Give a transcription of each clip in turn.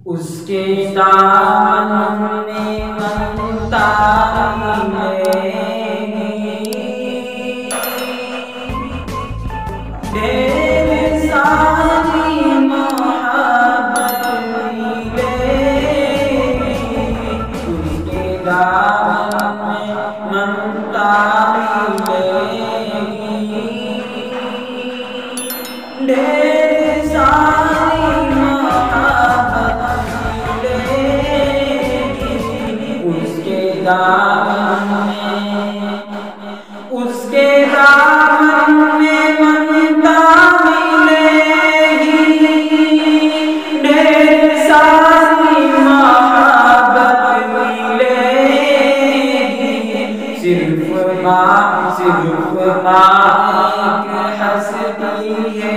اس کے دامن میں ممتا ملے ڈھیر ساری محبت ملے اس کے دامن میں ممتا ملے ڈھیر ساری محبت ملے اس کے دامن میں ممتا ملے گی ڈھیر ساری محبت ملے گی صرف ماں ایک ہستی ہے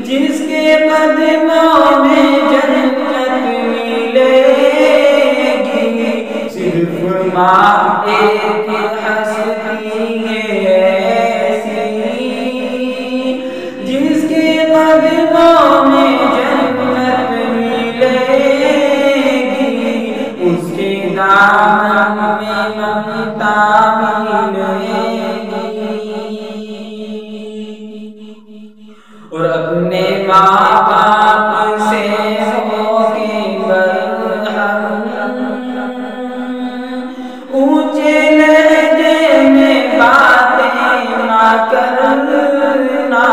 جس کے قدموں میں جنت ملے گی صرف ماں ایک ہستی ہے جس کے قدموں میں جنت ملے گی اس کے دامن میں ممتا ملے گی اور اپنے ماں باپ سے ہو کے برہم اونچے لہجے میں باتیں نہ کرنا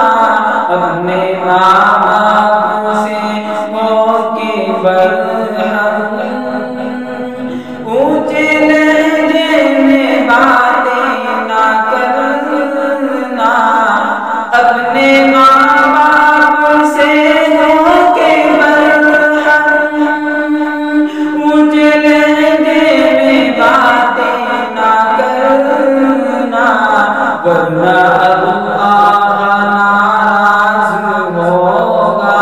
اپنے ماں باپ سے ہو کے برہم اونچے لہجے میں باتیں نہ کرنا اپنے ماں باپ سے ہو کے برہم اونچے لہجے میں باتیں نہ کرنا ورنہ اللہ ناراض ہوگا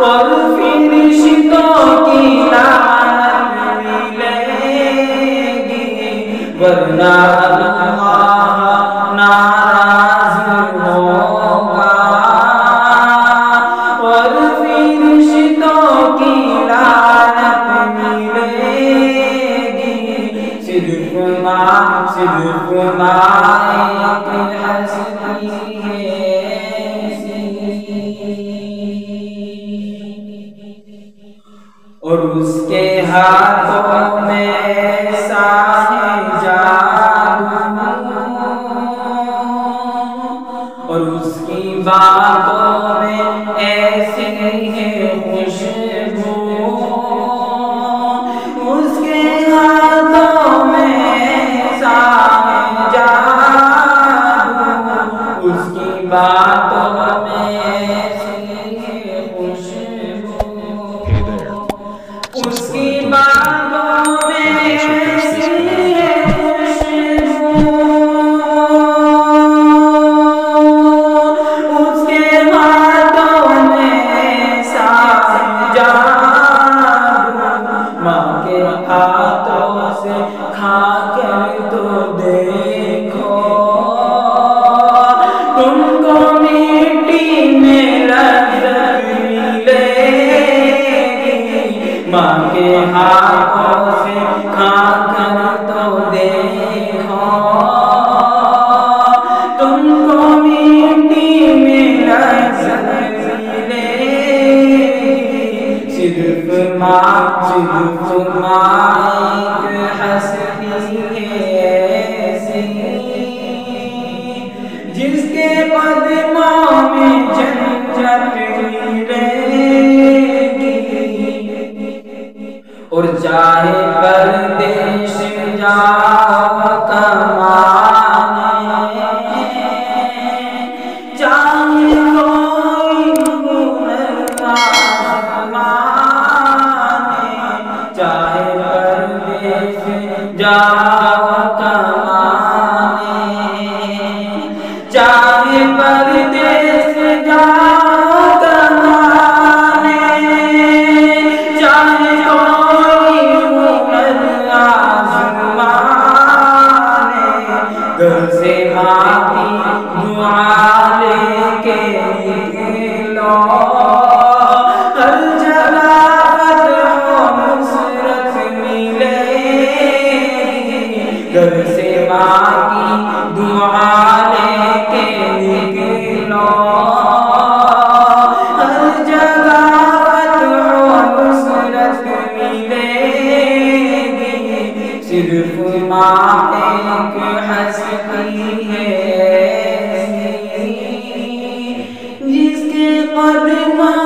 اور فرشتوں کی لعنت ملے گی ورنہ اللہ ناراض ہوگا اور فرشتوں کی لعنت ملے گی صرف ماں ایک ہستی ہے اور اس کے ہاتھوں میں ایسا ہے جادو اور اس کی باتوں میں ایسی ہے خوشبو اس کے ہاتھوں میں ایسا ہے جادو اس کی باتوں میں ایسی ہے خوشبو اس کی باتوں میں ایسی ہے خوشبو اس کے ہاتھوں میں ایسا جادو ماں کے ہاتھوں سے کھا کر تو دیکھو تم کو مٹی میں لذت ملے گی ماں کے ہاتھوں سے کھا کر تو دیکھو تم کو مٹی میں لذت ملے گی صرف ماں ایک ہستی ہے جس کے قدموں میں جنت ملے گی اور چاہے پردیش جاؤ کمانے چاہے کوئی گناہ مانے چاہے پردیش لو ہر جگہ فتح و نصرت ملے گی گھر سے ماں کی دعا لے کے نکلو ہر جگہ فتح و نصرت ملے گی صرف ماں ایک ہستی ہے جس کے قدموں